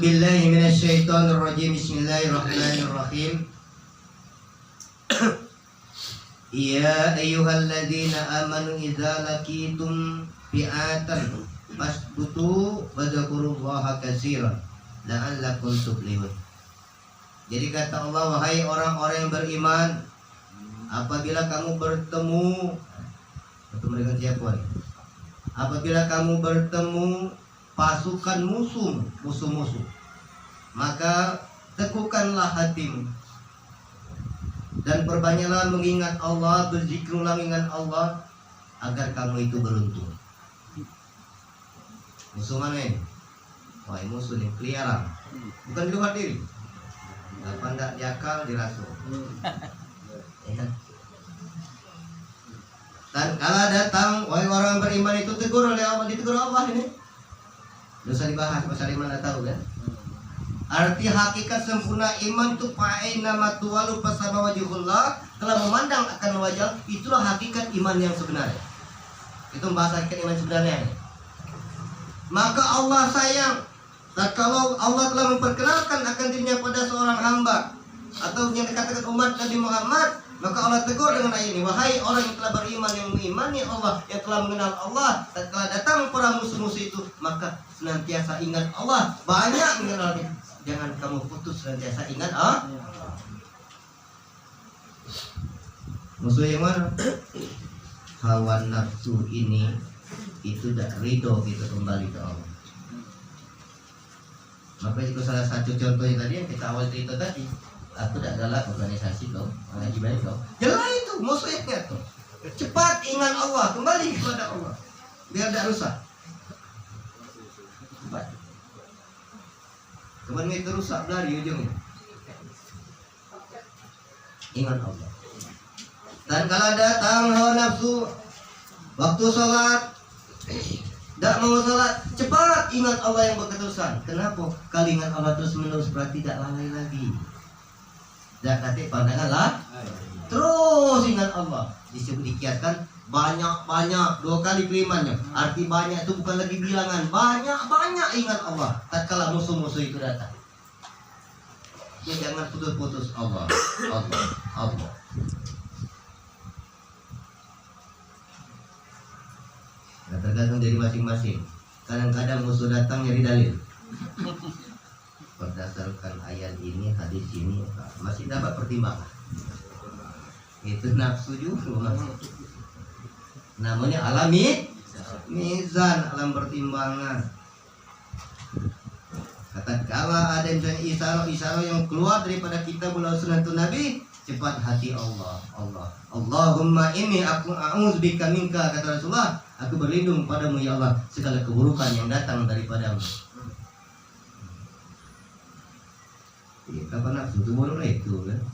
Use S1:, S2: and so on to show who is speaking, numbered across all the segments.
S1: billahi minasyaitonir rajim. Bismillahirrahmanirrahim. Ya ayyuhalladzina amanu idza laqitum fi'atan fasbutu wadhkurullaha katsiran la'allakum tuflihun. Jadi kata Allah, wahai orang-orang yang beriman, apabila kamu bertemu dengan siapa? Apabila kamu bertemu pasukan musuh-musuh, maka teguhkanlah hatimu dan perbanyaklah mengingat Allah, berzikirlah mengingat Allah agar kamu itu beruntung. Musuh mana ini? Wah, musuh ini peliharaan, bukan di luar diri. Apa ndak diakal dirasuh. Dan kalau datang wahai orang beriman itu tegur oleh Allah, ditegur Allah ini. Dosa dibahas, masa mana tahu kan? Arti hakikat sempurna iman itu fa'ina matuwalu pasaba wajhullah, kalau memandang akan wajah, itulah hakikat iman yang sebenarnya. Itu bahasa hakikat iman sebenarnya. Maka Allah sayang, dan kalau Allah telah memperkenalkan akan dirinya pada seorang hamba atau yang dikatakan umat Nabi Muhammad, maka Allah tegur dengan ayat ini, wahai orang yang telah beriman, yang mengimani Allah, yang telah mengenal Allah, tatkala datang para musuh-musuh itu, maka senantiasa ingat Allah, banyak mengenalnya. Jangan kamu putus, senantiasa ingat musuh yang mana? Hawa nafsu ini itu tidak ridho kita kembali ke Allah. Maka itu salah satu contohnya tadi yang kita awal cerita tadi. Aku tidak galak organisasi kau, mengaji baik kau. Jelas itu musuhnya tuh. Cepat ingat Allah, kembali kepada Allah, biar tidak rusak. Cepat. Kemarin itu rusak dari ujungnya. Ingat Allah. Dan kalau datang hawa nafsu, waktu sholat, tidak mau sholat, cepat ingat Allah yang berketerusan. Kenapa? Kalau ingat Allah terus menerus berarti tidak lalai lagi. Dan nanti pandanganlah terus ingat Allah. Disebut dikiaskan banyak-banyak, 2 kali kelimannya. Arti banyak itu bukan lagi bilangan, banyak-banyak ingat Allah tatkala musuh-musuh itu datang. Ya, jangan putus-putus Allah. Nah, tergantung dari masing-masing. Kadang-kadang musuh datang nyari dalil. Berdasarkan ayat ini, hadis ini, masih dapat pertimbangan. Itu nafsu juga. Namanya alami mizan, alam pertimbangan. Katakanlah ada misalnya isyarat yang keluar daripada kitab sunnatun Nabi, cepat hati Allah. Allahumma inni aku a'udzubika minka, kata Rasulullah, aku berlindung padamu ya Allah segala keburukan yang datang daripadamu. Ya, kapan nafsu itu buruk itu kan?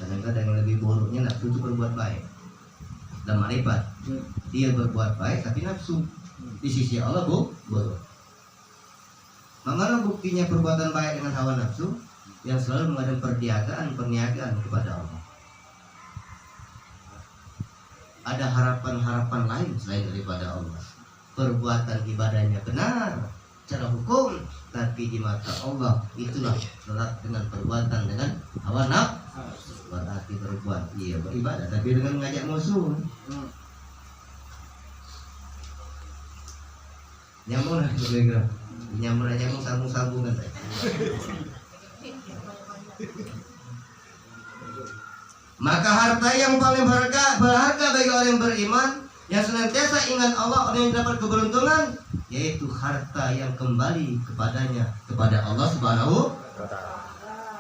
S1: Kadang-kadang yang lebih buruknya nafsu itu berbuat baik. Dan marifat, dia berbuat baik tapi nafsu di sisi Allah buruk. Mana buktinya perbuatan baik dengan hawa nafsu? Yang selalu mengadakan perniagaan kepada Allah. Ada harapan-harapan lain selain daripada Allah. Perbuatan ibadahnya benar secara hukum, tapi di mata Allah itulah syarat dengan perbuatan dengan hawa nafsu. Berarti berbuat beribadah tapi dengan mengajak musuh. Nyambung lah kira-kira. Nyambung sambung-sambungan. Maka harta yang paling berharga bagi orang yang beriman, yang senantiasa ingat Allah, orang yang dapat keberuntungan, yaitu harta yang kembali kepadanya, kepada Allah Subhanahu wa ta'ala.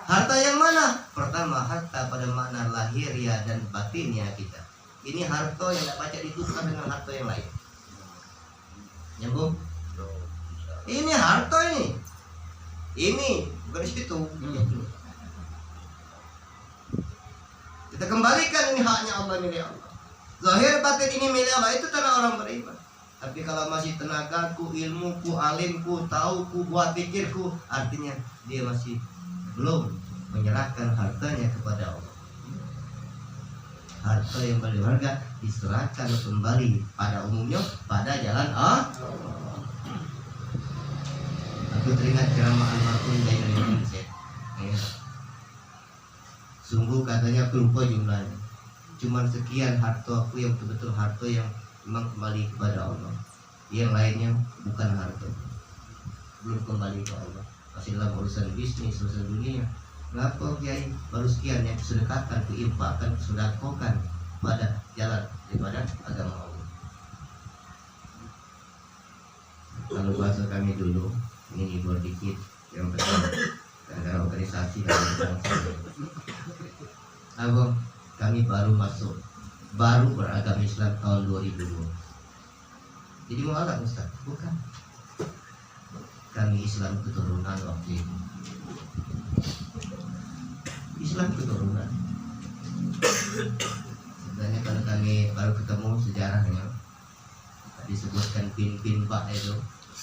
S1: Harta yang mana? Pertama, harta pada makna lahiriah dan batinnya kita. Ini harta yang tidak baca ditukar dengan harta yang lain. Nyambung? Ini harta ini. Ini bukan di situ. Kita kembalikan, ini haknya Allah, milik Allah. Zahir batin ini milik Allah, itu tanah orang beriman. Tapi kalau masih tenagaku, ilmuku, alimku, tauku, buat pikirku, artinya dia masih belum menyerahkan hartanya kepada Allah. Harta yang paling berharga diserahkan kembali pada umumnya pada jalan Allah. Aku teringat ceramah almarhum dari Indonesia. Ya. Sungguh katanya aku lupa jumlahnya. Cuman sekian harta aku yang betul-betul harta yang memang kembali kepada Allah. Yang lainnya bukan harta, belum kembali ke Allah. Masih dalam urusan bisnis, urusan dunia. Kenapa Kiai baru sekian yang kesedekahkan, keinfakkan, kesedekahkan pada jalan daripada agama Allah. Kalau bahasa kami dulu, ini libur dikit, yang pertama karena organisasi dan Abang, kami baru beragama Islam tahun 2002. Jadi mau alat Ustaz? Bukan. Kami Islam keturunan waktu itu. Islam keturunan. Sebenarnya kalau kami baru ketemu sejarahnya, disebutkan pin Pak itu.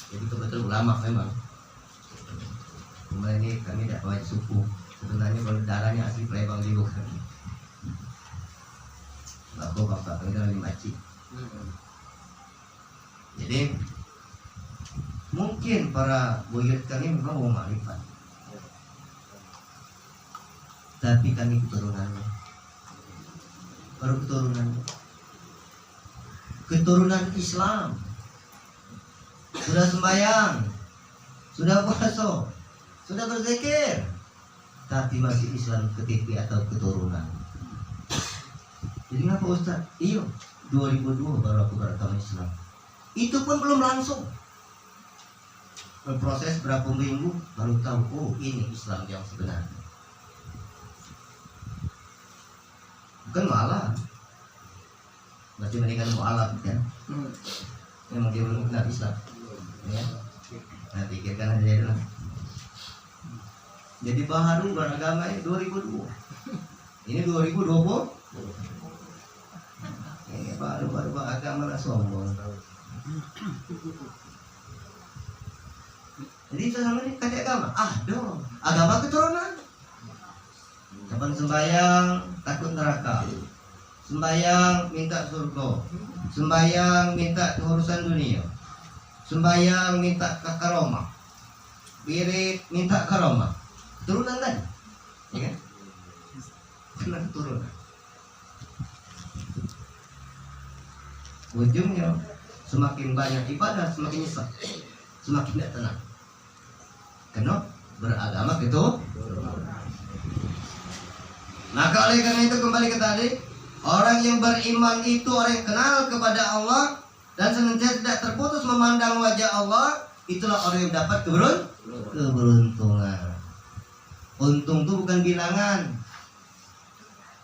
S1: Jadi kebetulan ulama memang. Cuma ini kami tidak bawa suku. Sebenarnya kalau darahnya asli Palembang juga. Bapak kami kan lagi makcik. Jadi mungkin para buyut kami memang mau makrifat, tapi kami keturunannya, baru keturunan Islam, sudah sembahyang, sudah puasa, sudah berzikir, tapi masih Islam KTP atau keturunan. Jadi ngapa Ustaz? Iya, 2002 baru aku beragama Islam. Itu pun belum langsung. Berproses berapa minggu baru tahu, oh ini Islam yang sebenarnya. Bukan mualaf. Masih mendingan mualaf kan? Memang dia belum kenal Islam. Ya. Nah pikirkan aja dulu. Jadi baru beragama ini 2002. Ini 2020. Ini baru beragama sombong. Jadi itu sama ini kata agama. Agama keturunan. Kapan sembahyang takut neraka, sembahyang minta surga, sembahyang minta urusan dunia, sembahyang minta karomah, wirid minta karomah. Keturunan kan? Ya kan? Benar keturunan. Ujungnya semakin banyak ibadah semakin nyesek, semakin tidak tenang. Kenapa? Beragama gitu. Maka oleh karena itu kembali ke tadi, orang yang beriman itu orang yang kenal kepada Allah dan senantiasa tidak terputus memandang wajah Allah, itulah orang yang dapat keberuntungan. Untung itu bukan bilangan.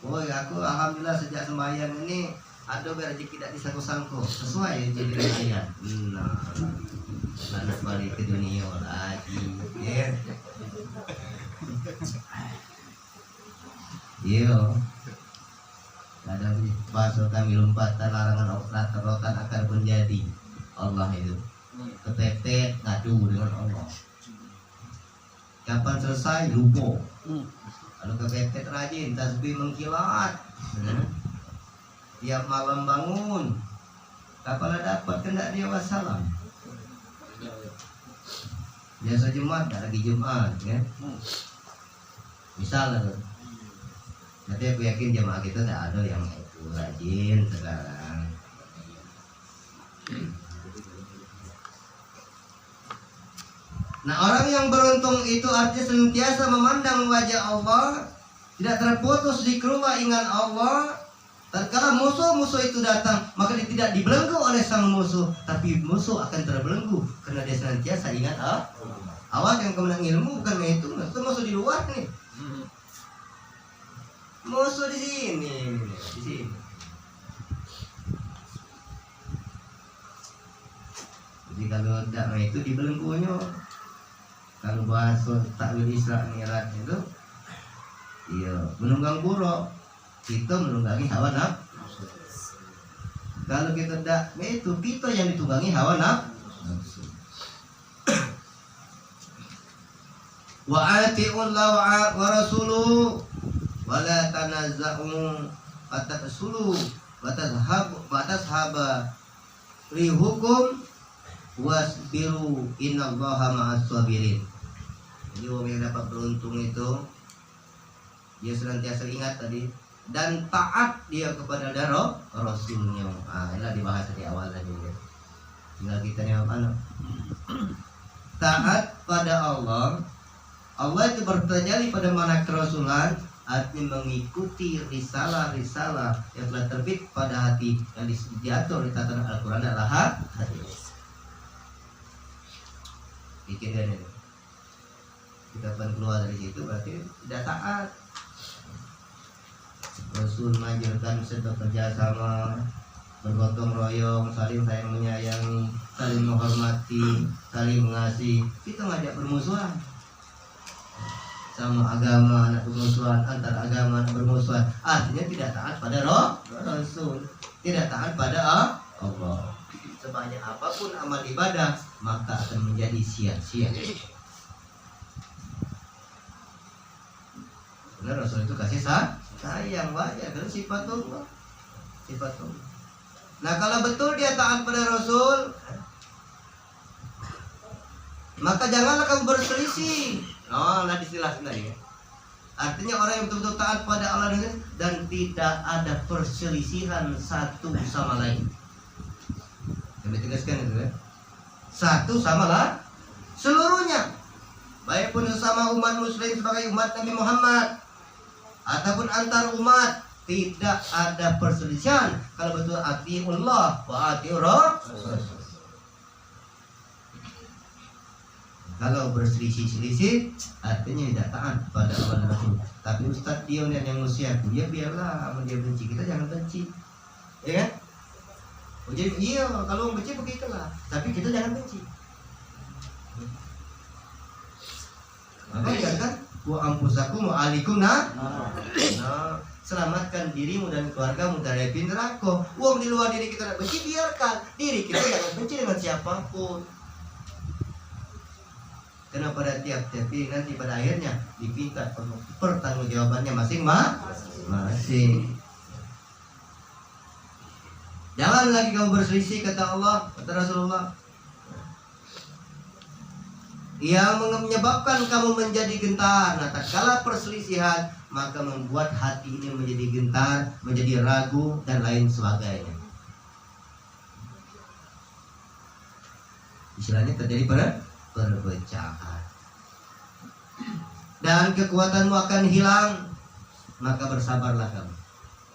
S1: Woi, aku alhamdulillah sejak sembahyang ini ada rezeki tidak disangkut-sangkut sesuai jadi ayat. Nah, anak balik ke dunia lagi. Ya. Iya. Kadang bahasa kami lompatan larangan rotan akan menjadi Allah itu. Kepepet ngadu dengan Allah. Kapan selesai lupa. Kalau kepepet rajin tasbih mengkilat. Tiap malam bangun. Kapan dapat kena dia wassalam. Biasa Jumat, tak lagi Jumat ya. Misalnya nanti aku yakin jemaah kita tak ada yang itu rajin sekarang. Nah orang yang beruntung itu artinya senantiasa memandang wajah Allah, tidak terputus zikrullah, ingat Allah. Tatkala musuh-musuh itu datang, maka dia tidak dibelenggu oleh sang musuh, tapi musuh akan terbelenggu karena dia senantiasa ingat Awas yang kemenang ilmu bukan itu musuh di luar nih. Musuh di sini. Jadi kalau tidak itu dibelenggunya. Kalau bahasa takwil Isra Mi'raj itu, iya menunggang buruk, kita menunggangi hawa nafsu. Kalau kita tidak itu kita yang ditunggangi hawa nafsu. Wa ati'ullah wa rasuluhu wa la tanazza'u fatasulu wa tashaba rihukum wasbiru innallaha ma'as sabirin. Jadi orang yang dapat beruntung itu dia senantiasa ingat tadi dan taat dia kepada Rasulnya. Inilah dibahas di awal tadi ya. Tinggal kita nih apa? Taat pada Allah. Allah itu bertajalli pada mana kerasulan, artinya mengikuti risalah-risalah yang telah terbit pada hati yang diatur di tatanan Al-Quran adalah hadis. Pikirkan ini. Kita akan keluar dari situ berarti tidak taat. Rasul mengajarkan bekerja sama, bergotong royong, saling sayang menyayangi, saling menghormati, saling mengasihi. Kita ngajak bermusuhan. Sama agama, anak bermusuhan, antar agama anak bermusuhan. Artinya tidak taat pada Rasul, tidak taat pada Allah. Sebanyak apapun amal ibadah, maka akan menjadi sia-sia. Karena Rasul itu kasih sayang, wajar, karena sifat Allah. Sifat Allah. Nah kalau betul dia taat pada Rasul, maka janganlah kamu berselisih. Nah istilah sebenarnya. Artinya orang yang betul-betul taat pada Allah dan tidak ada perselisihan satu sama lain. Kami tegaskan itu ya. Satu sama lain, seluruhnya. Baik pun sesama umat muslim sebagai umat Nabi Muhammad ataupun antar umat, tidak ada perselisihan kalau betul atiullah wa atiur Rasul. Kalau berselisih-selisih artinya tidak taat pada Allah dan Rasul. Tapi Ustaz Dion yang usiaku, ya biarlah dia benci, kita jangan benci, ya kan? Oh, jadi iya kalau benci begitulah, tapi kita jangan benci. Maka kan wa ampusakum wa alikum selamatkan dirimu dan keluargamu dari api neraka. Wong di luar diri kita benci, biarkan diri kita jangan benci dengan siapapun. Karena pada tiap-tiap diri nanti pada akhirnya dipinta pertanggungjawabannya masing-masing. Jangan lagi kamu berselisih, kata Allah, kata Rasulullah. Yang menyebabkan kamu menjadi gentar. Nah, tatkala perselisihan, maka membuat hati ini menjadi gentar, menjadi ragu dan lain sebagainya. Istilahnya terjadi perpecahan. Dan kekuatanmu akan hilang, maka bersabarlah kamu.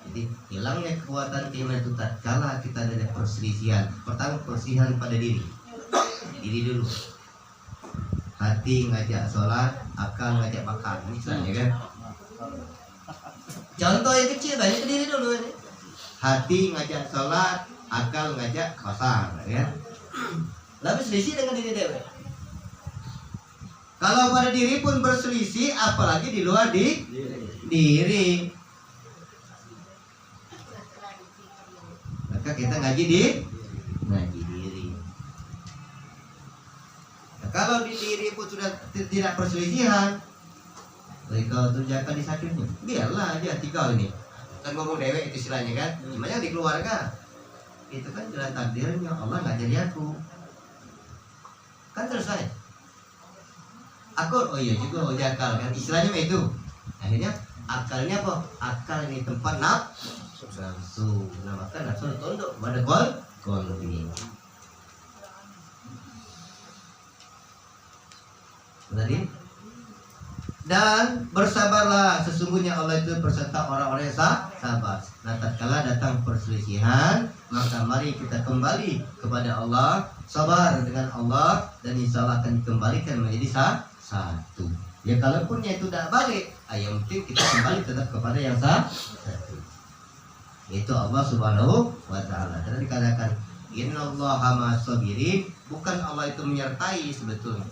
S1: Jadi hilangnya kekuatan keimanan itu tatkala kita ada perselisihan. Pertama perselisihan pada diri dulu. Hati ngajak sholat, akal ngajak makan, misalnya kan. Contoh yang kecil banyak ke diri dulu ini. Hati ngajak sholat, akal ngajak kosong, ya. Lalu selisih dengan diri dewe. Kalau pada diri pun berselisih, apalagi di luar diri. Maka kita ngaji diri. Nah, kalau di diri pun sudah tidak perselisihan, kau tunjukkan di sakitnya, biarlah aja tinggal ini. Kan ngomong dewek itu istilahnya kan, gimana di keluarga? Itu kan jalan takdirnya, Allah ngajari aku. Kan selesai. Aku, oh iya juga, akal kan, istilahnya itu. Akhirnya akalnya apa? Akal ini tempat nafsu. Nah maka nafsu tunduk pada qalbi. Tadi dan bersabarlah, sesungguhnya Allah itu berserta orang-orang yang sabar. Nah tatkala datang perselisihan, maka mari kita kembali kepada Allah, sabar dengan Allah, dan insya Allah akan dikembalikan menjadi satu. Ya kalaupun itu tidak balik, yang penting kita kembali tetap kepada yang satu. Itu Allah Subhanahu wa Ta'ala. Karena dikatakan innallaha ma'as sabirin, bukan Allah itu menyertai sebetulnya.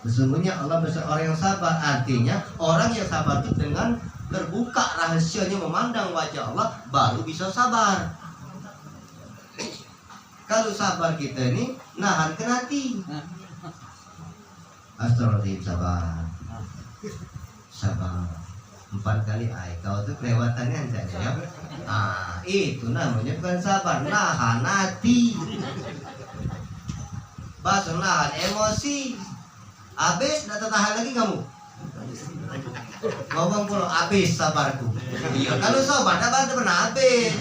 S1: Sesungguhnya Allah bersama orang yang sabar. Artinya orang yang sabar itu dengan terbuka rahasianya memandang wajah Allah baru bisa sabar. Kalau sabar kita ini nahan ke hati. Astagfirullahaladzim, sabar. 4 kali kau tuh kelewatannya saja ya. Itu namanya bukan sabar, nahan hati. Bahasa nahan emosi. Habis tidak tertahan lagi kamu. Ngomong pula habis sabarku. Iya, kalau sabar tidak pernah habis.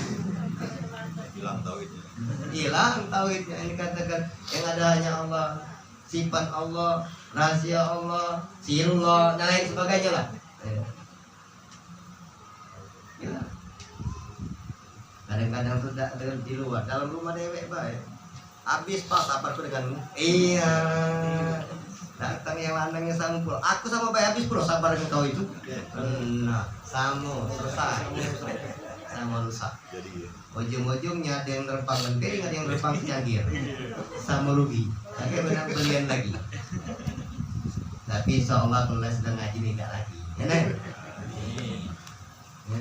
S1: Hilang tauhidnya. Ini katakan yang ada hanya Allah, sifat Allah, rahasia Allah, sirullah, dan lain sebagainya lah. Hilang. Kadang-kadang tuh di luar, dalam rumah dewek baik. Habis pak sabarku denganmu. Iya. Datang yang landangnya sampul. Aku sama baik habis bro sabar dengan kau itu. Nah, sama selesai. Sama rusak. Ujung-ujungnya ada yang terbang gede, ada yang terbang cangkir. Sama rugi. Tapi benar belian lagi. Tapi insya Allah kalau sedang ngaji tidak lagi. Ya, ya.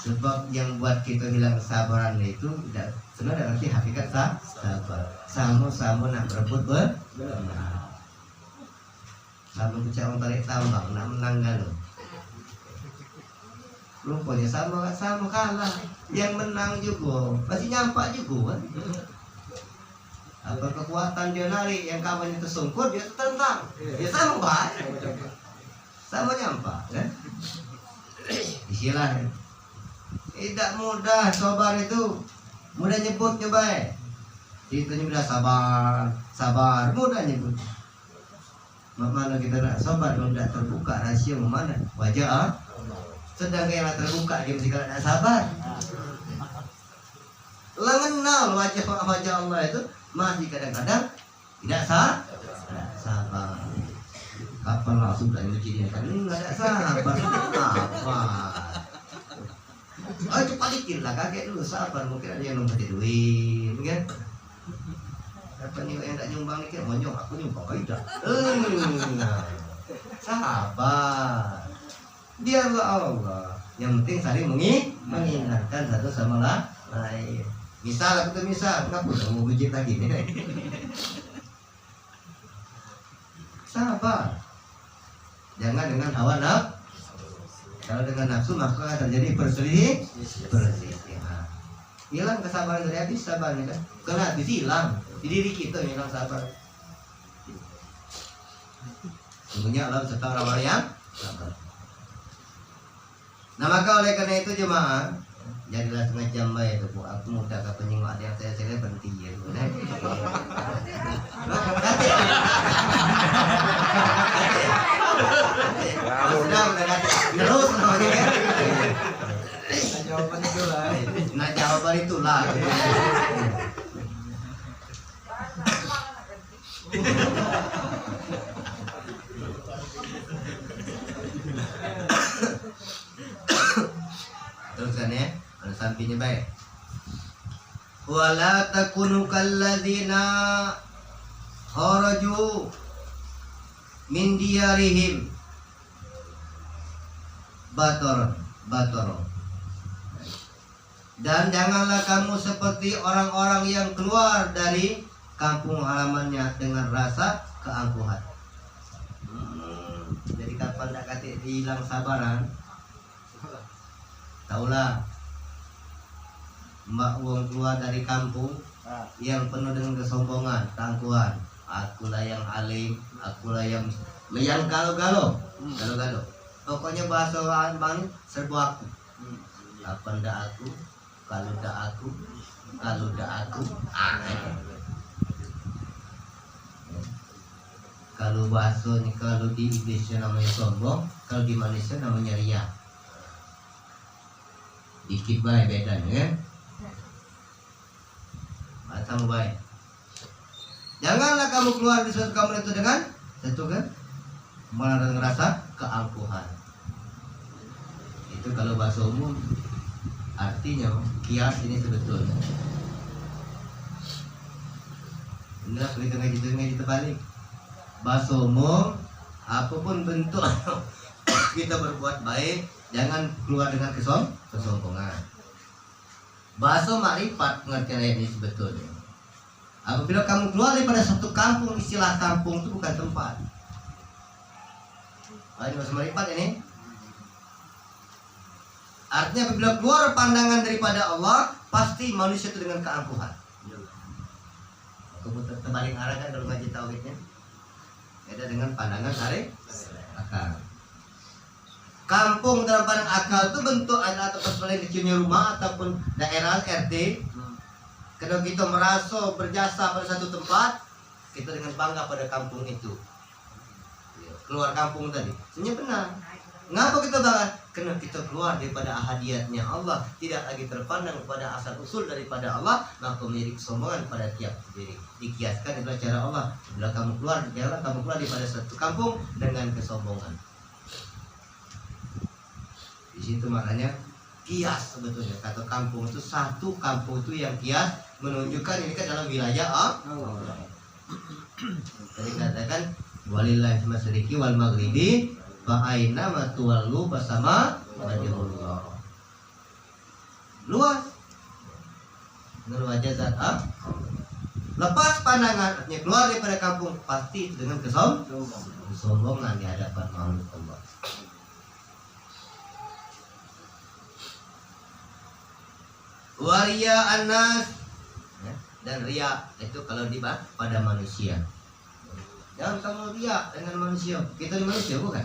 S1: Sebab yang buat kita hilang kesabaran itu tidak sebenarnya arti hakikat sabar. Sama-sama nak berebut benar. Sama bicara tarik tambang nak menang galuh. Rupanya sama kalah. Yang menang juga pasti nyampak juga kan. Apa kekuatan dia narik, yang kawan itu sungkur dia tertentang. Ya sama baik. Sama nyampak kan. Istilah tidak mudah sabar itu. Mudah nyebutnya baik. Itu mudah sabar, mudah nyebut. Mana kita nak sabar kalau tidak terbuka rahasia mana wajah. Sedang yang terbuka dia mesti kalau nak sabar. Lengenal wajah Allah itu masih kadang-kadang tidak sabar. Kapan langsung dari masjidnya kan ini nggak ada sabar apa? Oh cepat dikit lah kakek dulu sabar, mungkin ada yang numpati duit kan. Apa nih yang tak nyumbang nih mau nyumbang, aku nyumbang tidak. Sabar, biarlah Allah. Yang penting saling mengingatkan satu sama lain. Misal aku tuh misal, nggak perlu mau bujit lagi nih. Sabar, jangan dengan hawa nafsu. Kalau dengan nafsu maka terjadi perselisihan. Hilang kesabaran dari habis sabarnya kan. Karena habis hilang di diri kita hilang sabar. Semuanya Allah serta orang-orang yang sabar. Nah maka oleh karena itu jemaah, jadilah setengah jam baik itu bu. Aku mudah ke penyinggung ada yang saya berhenti ya. Sudah terus namanya kan. Jawaban itulah. Nah jawaban itulah. Teruskan ya, ada sampingnya baik. Wala takunu kalladzina kharaju min diyarihim bator. Dan janganlah kamu seperti orang-orang yang keluar dari kampung halamannya dengan rasa keangkuhan. Jadi kapan tak kata hilang sabaran, taulah mbak uang keluar dari kampung yang penuh dengan kesombongan, keangkuhan. Akulah yang alim, akulah yang galau-galau. Pokoknya bahasa bang serbu aku. Kapan dah aku, kalau dah aku. Kalau bahasanya, kalau di Indonesia namanya sombong, kalau di Malaysia namanya ria. Dikit baik bedanya kan. Atau baik. Janganlah kamu keluar di suatu kamu itu dengan satu kan malah dengan rasa keangkuhan. Itu kalau bahasa umum artinya kias ini sebetulnya. Inilah kita ngaji terbalik. Bahasa umum apapun bentuk kita berbuat baik, jangan keluar dengan kesombongan. Bahasa makrifat pengertian ayat ini sebetulnya. Apabila kamu keluar daripada satu kampung, istilah kampung itu bukan tempat. Ini bahasa maripat ini. Artinya apabila keluar pandangan daripada Allah, pasti manusia itu dengan keangkuhan. Aku terbalik arah kan kalau ngaji tauhidnya. Beda dengan pandangan akal. Kampung dalam pandangan akal itu bentuk adalah tempat paling kecilnya rumah ataupun daerah RT. Kalau kita merasa berjasa pada satu tempat, kita dengan bangga pada kampung itu. Keluar kampung tadi, sebenarnya benar. Ngapa kita bangga? Karena kita keluar daripada ahadiyatnya Allah, tidak lagi terpandang kepada asal usul daripada Allah, maka menjadi kesombongan pada tiap diri. Dikiaskan adalah cara Allah. Bila kamu keluar daripada satu kampung dengan kesombongan. Di situ maknanya kias sebetulnya. Kata kampung itu satu kampung itu yang kias menunjukkan ini kan dalam wilayah Allah. Tadi katakan walillahi masyriqi wal maghribi fa aina ma tuwallu fasama wajhullah. Luas. Nur wajah zat lepas pandangan, artinya keluar daripada kampung pasti dengan kesombongan di hadapan makhluk Allah. Waria anas, dan ria itu kalau dibahas pada manusia. Jangan kamu ria dengan manusia. Kita di manusia bukan?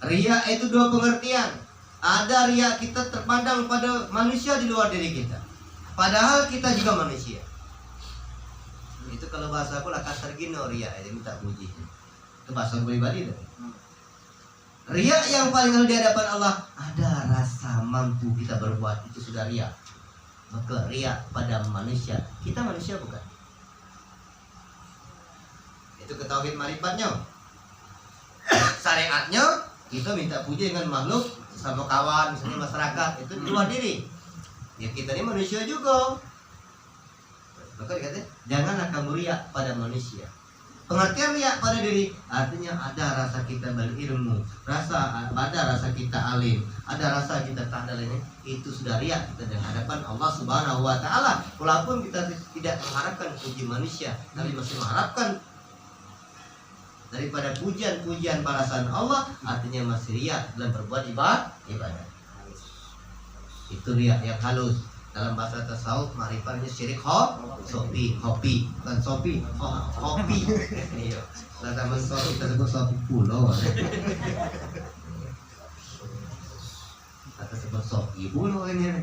S1: Ria itu dua pengertian. Ada ria kita terpandang pada manusia di luar diri kita, padahal kita juga manusia. Itu kalau bahasa aku lah kasar gino ria, itu minta puji. Itu bahasa pribadi tuh. Ria yang paling kalau di hadapan Allah, ada rasa mampu kita berbuat, itu sudah ria. Maka ria pada manusia, kita manusia bukan? Itu ketauhid marifatnya. Syariatnya kita minta puji dengan makhluk sama kawan, misalnya masyarakat, itu di luar diri. Ya kita ini manusia juga. Maka dikatakan janganlah kamu ria pada manusia. Pengertian riak pada diri artinya ada rasa kita berilmu, ada rasa kita alim, ada rasa kita tandal ini, itu sudah riak kita di hadapan Allah Subhanahu wa taala. Walaupun kita tidak mengharapkan puji manusia, tapi masih mengharapkan daripada pujian-pujian balasan Allah, artinya masih riak dalam berbuat ibadah. Itu riak yang halus. Dalam bahasa tasawuf ma'rifatnya syirik hopi, bukan sopi, hopi. Iya. Kalau teman sopi tersebut sopi pulau. Kata sebut sopi pulau ini.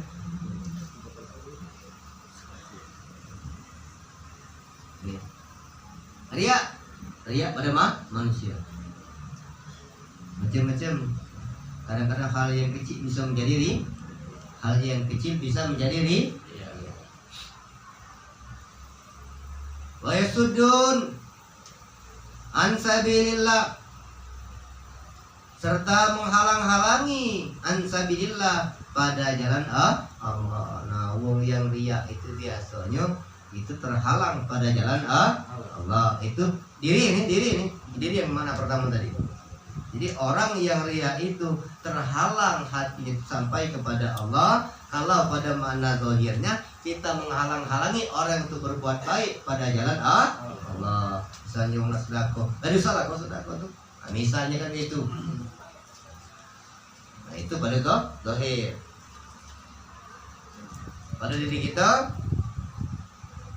S1: Nih. Riak pada manusia. Macam-macam. Kadang-kadang hal yang kecil bisa menjadi hal yang kecil bisa menjadi wa yasuddun an sabilillah, serta menghalang-halangi an sabilillah pada jalan Allah. Nah, wong yang riya itu biasanya itu terhalang pada jalan Allah. Itu diri yang mana pertama tadi. Jadi orang yang riya itu terhalang hatinya sampai kepada Allah. Kalau pada makna zahirnya kita menghalang-halangi orang itu berbuat baik pada jalan Allah. Misalnya orang sedekah, tadi salah kau sedekah tuh. Nah, misalnya kan itu. Nah itu pada zahir. Pada diri kita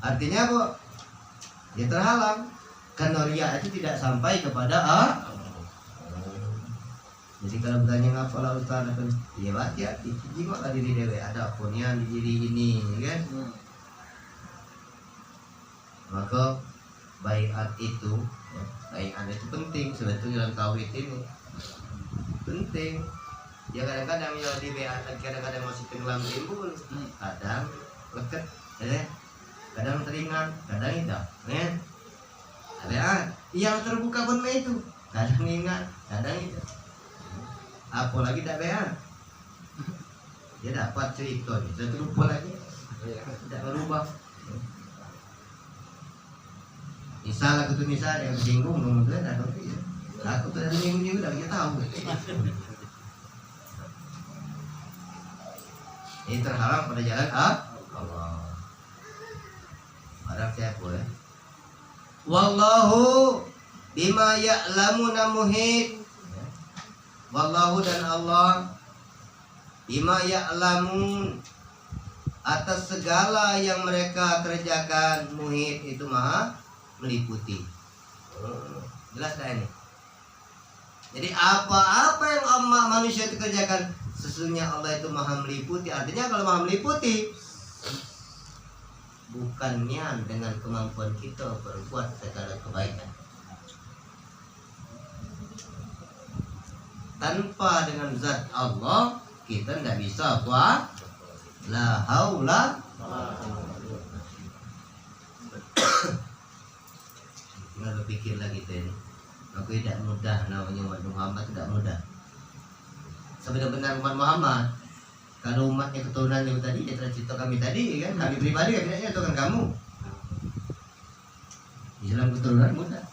S1: artinya apa? Dia terhalang karena riya itu tidak sampai kepada Jadi kalau bertanya ngapa lah Ustaz, ya hati-hati, jiwa lah diri dewe, ada punya di diri ini, kan? Maka baiat itu, baiat itu penting sebetulnya dalam tauhid ini, penting. Ya kadang-kadang yang di baiat kadang-kadang masih tenggelam timbul, kadang leket, kadang teringat, kadang tidak, kan? Ada yang terbuka pun itu, kadang ingat, kadang tidak. Apalagi tak bayar, dia dapat cerita ni, saya terlupa lagi, tidak berubah. Misal aku tu misal yang singgung, kemudian aku tu ada singgung juga, dia tahu. Ini terhalang pada jalan Allah. Barang siapa Wallahu bima ya'lamuna muhit. Wallahu dan Allah bima ya'lamun atas segala yang mereka kerjakan, muhit itu maha meliputi. Jelas dah ini. Jadi apa-apa yang manusia itu kerjakan, sesungguhnya Allah itu maha meliputi. Artinya kalau maha meliputi, bukannya dengan kemampuan kita berbuat segala kebaikan. Tanpa dengan zat Allah kita tidak bisa buat. La haula. Nggak berpikir lagi tadi. Aku tidak mudah namanya umat Muhammad, tidak mudah. Sebenar-benar umat Muhammad. Kalau umatnya keturunan yang tadi, dia telah cerita kami tadi kan, kami pribadi kabinetnya itu kan kamu. Islam keturunan mudah.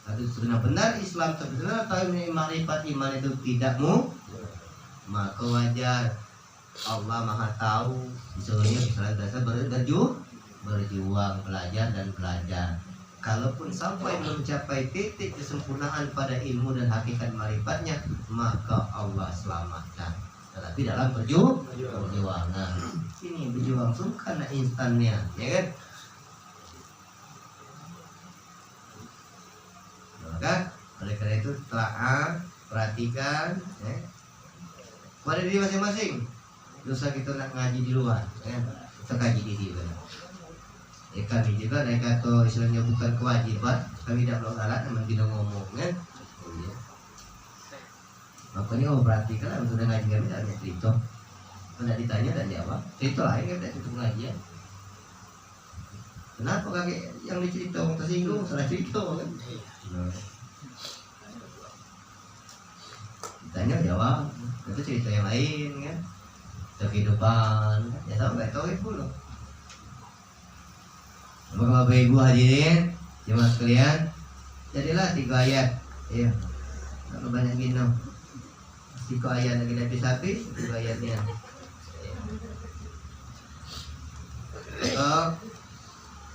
S1: Kalau sebenar-benar Islam sebenar tahu ma'rifat iman itu tidakmu, maka wajar Allah maha tahu disuruhnya senantiasa berjuang belajar dan belajar. Kalaupun sampai mencapai titik kesempurnaan pada ilmu dan hakikat ma'rifatnya, maka Allah selamatkan. Tetapi dalam perjuangan ini berjuang bukan instannya, ya kan? Maka oleh karena itu telah perhatikan, ya, pada diri masing-masing. Dosa kita nak ngaji di luar, ya, kita kaji diri. Ya, kami juga naik kata istilahnya bukan kewajiban, kami tidak perlu alat, namun kita ngomong, kan? Ya. Makanya perhatikan lah, sudah ngaji kami tak ada cerita. Tidak ditanya dan jawab, cerita lain kan tidak cukup ngajian. Kenapa kakek yang dicerita orang tersinggung salah cerita kan? Nah. Ditanya jawab, itu cerita yang lain kan? Kehidupan, ya tahu nggak tahu itu loh. Bapak Ibu hadirin, jemaah sekalian, jadilah 3 ayat, ya, tak banyak gini. 3 ayat lagi habis-habis, 3 ayatnya.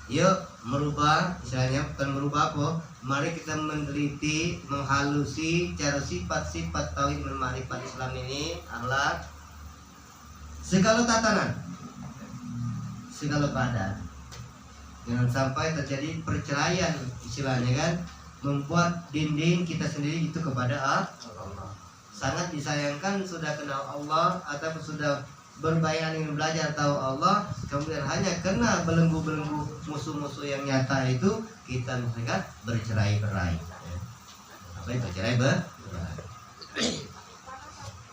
S1: Yuk merubah, misalnya bukan merubah apa? Mari kita meneliti, menghalusi cara sifat-sifat tauhid dan ma'rifat Islam ini, akhlak, segala tatanan, segala keadaan. Jangan sampai terjadi perceraian, istilahnya kan, membuat dinding kita sendiri itu kepada Allah. Sangat disayangkan sudah kenal Allah atau sudah berbayan ingin belajar tahu Allah, kemudian hanya kena belenggu-belenggu musuh-musuh yang nyata itu, kita mereka bercerai-berai. Apa itu bercerai-berai?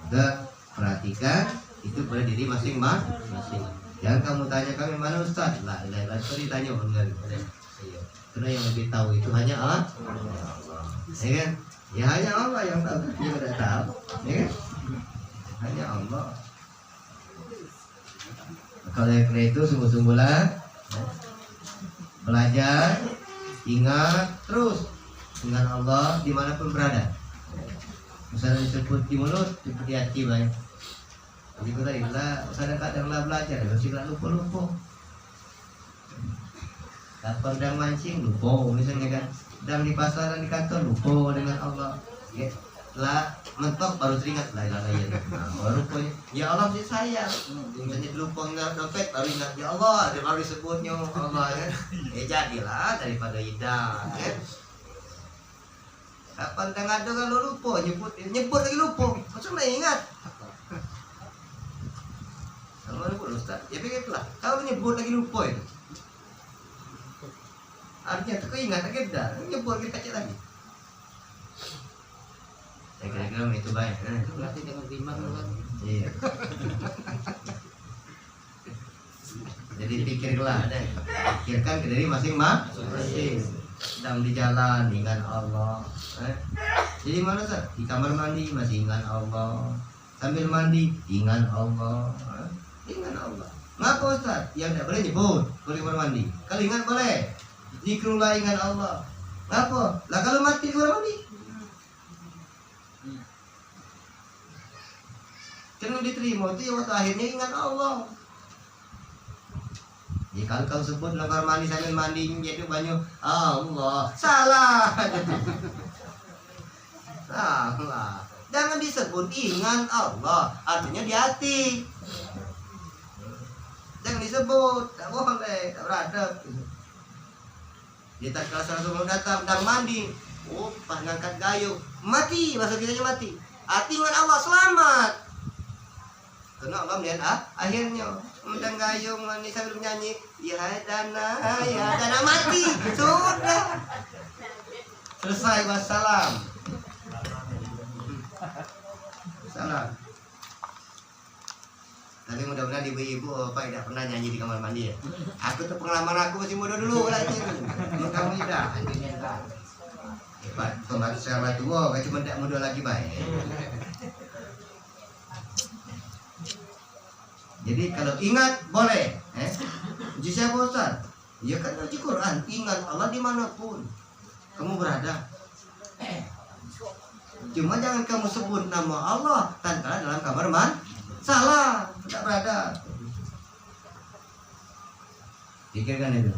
S1: Udah perhatikan itu pada diri masing-masing. Jangan kamu tanya kami mana Ustaz? Lah, itu ditanya enggak. Karena yang lebih tahu itu hanya Allah. Ya kan? Ya hanya Allah yang tahu, dia tidak tahu. Ya kan? Hanya Allah. Kalau karena itu sungguh-sungguhlah belajar, ingat terus dengan Allah dimanapun berada. Misalnya disebut di mulut, disebut di hati banyak. Jadi kita ilah, kadang-kadanglah belajar, masih lupa-lupa. Kapan sedang mancing, lupa misalnya kan. Sedang di pasar dan di kantor, lupa dengan Allah. Ya, setelah mentok baru teringat lah ya. Baru rupanya, ya Allah sih saya. Misalnya lupa ingat dompet, baru ingat ya Allah, dia baru disebutnya Allah ya. Jadilah daripada indah. Ya. Kapan tengah ada kalau lupa, nyebut lagi lupa, macam mana ingat? Kalau lupa Ustaz, ya pikirlah, kalau nyebut lagi lupa itu. Artinya itu keingat lagi dah, nyebut lagi kacau lagi. Ya kira-kira itu baik.
S2: Berarti dengan timbang kan.
S1: Iya. Jadi pikirlah, pikirkan ke diri masing-masing. Sedang di jalan ingat Allah. Jadi mana Ustaz? Di kamar mandi masih ingat Allah. Sambil mandi ingat Allah. Ingat Allah. Ngapa Ustaz? Yang tidak boleh nyebut boleh kamar mandi. Kalau ingat boleh. Zikrullah ingat Allah. Ngapa? Lah kalau mati kamar mandi. Jangan diterima itu waktu akhirnya ingat Allah. Ya kalau kau sebut dalam kamar mandi sambil mandi jadi banyak Allah, salah. Salah. Jangan disebut ingat Allah, artinya di hati. Jangan disebut, tak boleh, tak beradab. Dia tak kalau salah sebelum datang mandi, pas ngangkat gayung, mati, bahasa kita mati. Arti ingat Allah, selamat. Karena Allah melihat akhirnya mendang gayung mandi sambil menyanyi, ya dana mati, sudah selesai, wassalam. Salam. Tapi mudah-mudahan ibu-ibu tidak pernah nyanyi di kamar mandi ya. Aku tuh pengalaman aku masih muda dulu lah itu. Kamu tidak. Hebat, pembantu saya tua, kayak cuma tidak muda lagi baik. Jadi kalau ingat boleh, uji siapa Ustaz? Ya kan uji Quran, ingat Allah dimanapun kamu berada. Cuma jangan kamu sebut nama Allah tanpa dalam kamar mandi. Salah, tidak berada. Pikirkan itu.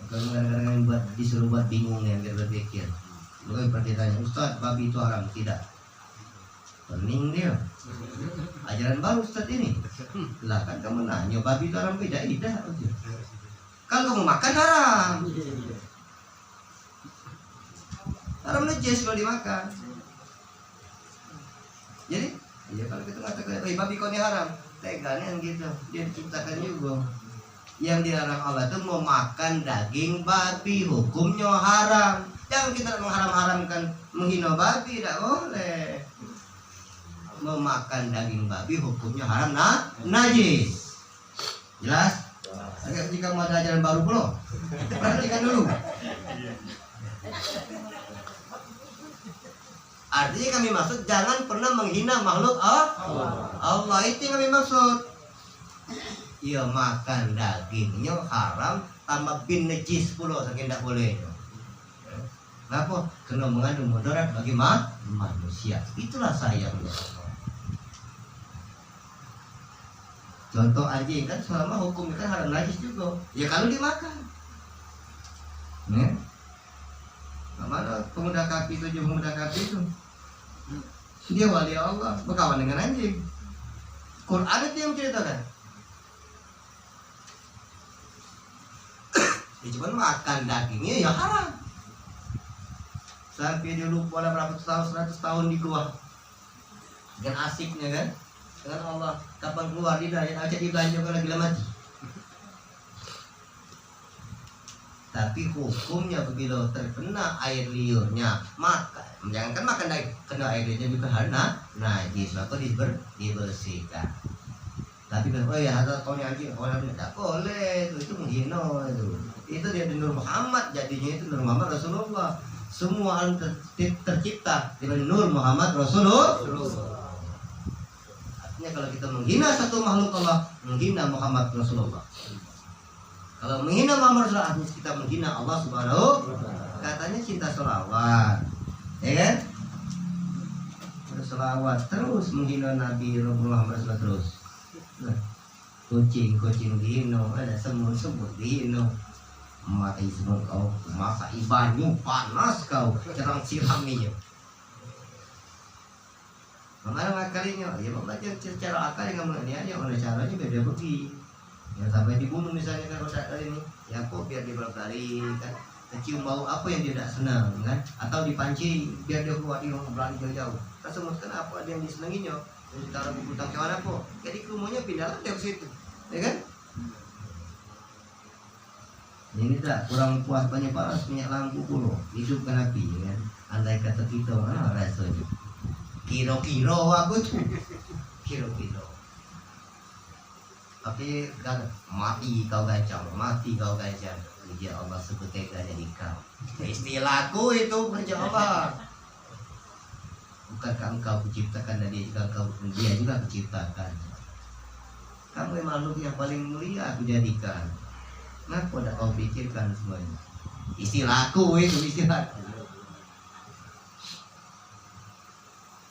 S1: Kalau kadang-kadang disuruh buat bingung ya, biar berpikir. Bukan seperti tanya, Ustaz, babi itu haram? Tidak. Pening dia. Ajaran baru Ustaz ini. Lah kan kamu nanya, babi itu haram? Tidak. Kalau kamu makan haram. Haram najis kalau dimakan. Jadi, ya kalau kita mengatakan, babi kau ini haram, teganya yang gitu. Dia diciptakan juga. Yang dilarang Allah itu mau makan daging babi, hukumnya haram. Jangan kita mengharam-haramkan menghina babi, tidak boleh. Memakan daging babi hukumnya haram, najis. Jelas? Jika mau ada ajaran baru belum? Perhatikan dulu. Artinya kami maksud jangan pernah menghina makhluk Allah itu yang kami maksud. Iya makan dagingnya haram tambah bin najis pula saking tidak boleh. Kenapa? Karena mengandung mudarat bagi manusia. Itulah sayangnya. Contoh anjing kan selama hukum kan haram najis juga. Ya kalau dimakan. Mana pemuda kaki itu dia wali Allah berkawan dengan anjing. Quran itu yang ceritakan. Dia cuma makan dagingnya ya haram. Sampai dia lupa berapa tahun, 100 tahun di gua. Dengan asiknya kan, dengan Allah. Kapan keluar dia ajak dibelanjakan lagi mati. Tapi hukumnya begitu terkena air liurnya, maka jangankan makan daging, kena air liurnya juga harus najis, maka dibersihkan. Tapi kan, oh ya ada kau anjing, orang tidak boleh, itu menghina itu dia Nur Muhammad, jadinya itu Nur Muhammad Rasulullah. Semua alam tercipta dengan Nur Muhammad Rasulullah. Artinya kalau kita menghina satu makhluk Allah, menghina Muhammad Rasulullah. Kalau menghina Muhammad Rasulullah, artinya kita menghina Allah Subhanahu. Katanya cinta sholawat, ya kan? Berselawat terus menghina Nabi Muhammad Rasulullah terus. Kucing dihina, ada semut dihina. Mati semut kau, masa ibanyu panas kau, cerang siraminya. Mana kalinya? Ya membaca secara akal yang menganiaya, oleh caranya beda begini. Yang sampai dibunuh misalnya kan rosak kali ini, ya kok biar dia berlari kan, kecium bau apa yang dia tidak senang kan, atau dipancing biar dia keluar di rumah berlari jauh-jauh. Kita semut kenapa ada yang disenanginya, yang ditaruh di gudang kewan apa, jadi rumahnya pindahlah dia ke situ, ya kan? Ini tak kurang puas banyak panas minyak lampu puluh hidupkan api, ya kan? Andai kata kita rasanya, kiro-kiro aku tuh, kiro-kiro. Tapi kan mati kau gajah, kerja Allah sebut teganya di kau. Istilahku itu kerja Allah. Bukankah engkau menciptakan dan dia juga menciptakan. Kamu makhluk yang paling mulia aku jadikan. Kenapa tidak kau pikirkan semuanya? Istilahku itu istilahku.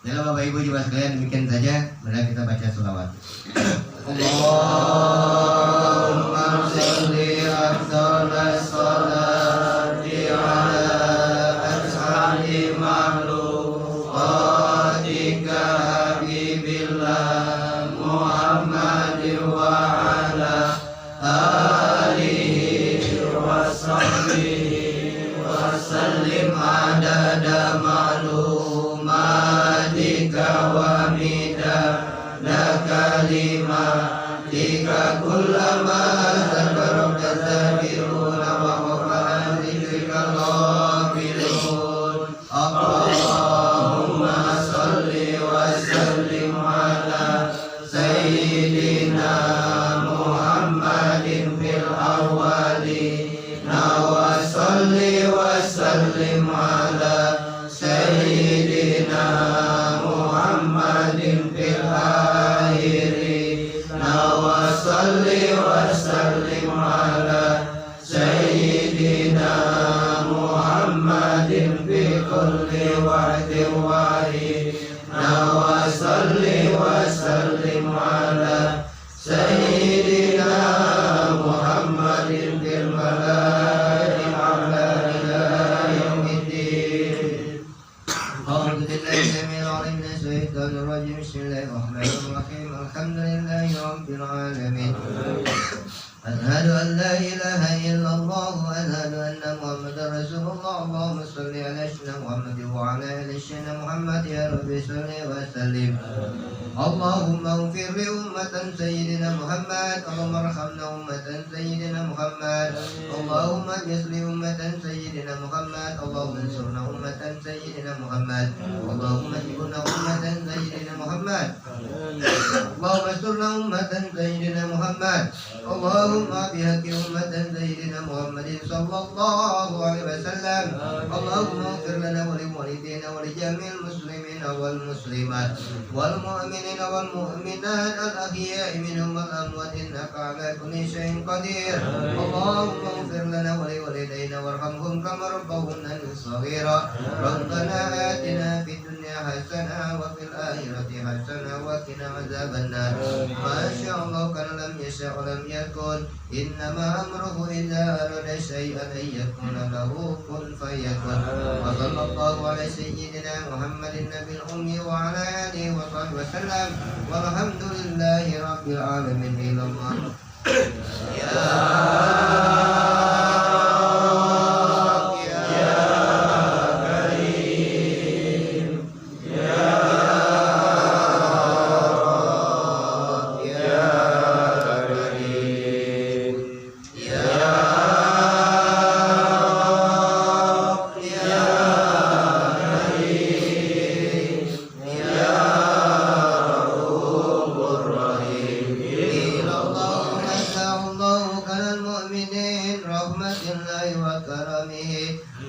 S1: Jadi Bapak Ibu juga sekalian demikian saja. Mari kita baca sholawat. Allahumma sholli أفضل الصلاة على أسعد مخلوقاتك حبيب الله محمد وعلى آله وصحبه وسلم عدد معلوماتك ومداد كلماتك كلما ذكرك الذاكرون وغفر ذكرك الغافلون اللهم صل وسلم على سيدنا محمد في الأولين وصل وسلم على سيدنا محمد في الآخرين وصل وسلم على سيدنا محمد في كل وقت وحين وصل وسلم على سيدنا محمد في الملائكة على إلى يوم الدين. أعوذ بالله السميع العليم من الشيطان الرجيم. بسم الله الرحمن الرحيم. الحمد لله رب العالمين. أشهد أن لا إله إلا الله وأشهد أن محمدا رسول الله. اللهم صل على سيدنا محمد وعلى آل سيدنا محمد يا رب صل وسلم. اللهم اغفر لأمة سيدنا محمد. اللهم ارحمنا أمة سيدنا محمد. اللهم اجعل لأمة سيدنا محمد. اللهم انصرنا أمة سيدنا محمد. اللهم اجعلنا أمة سيدنا محمد. اللهم انصرنا أمة سيدنا محمد. اللهم بحق أمة سيدنا محمد صلى الله عليه وسلم. اللهم اغفر لنا ولوالدينا ولجميع المسلمين والمسلمات والمؤمنين والمؤمنات الأحياء منهم والأموات إنك على كل شيء قدير. اللهم اغفر لنا ولوالدينا وارحمهم كما ربونا صغيرا. ربنا آتنا في الدنيا حسنة وفي الآخرة حسنة وقنا عذاب النار. ما شاء الله كان لم يشاء ولم يكن. إنما أمره إذا أراد شيئا أن يكون له كن فيكون. وصلى الله على سيدنا محمد النبي الأمي وعلى آله وصحبه وسلم والحمد لله رب العالمين. إلى الله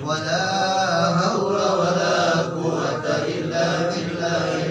S1: ولا حول ولا قوة إلا بالله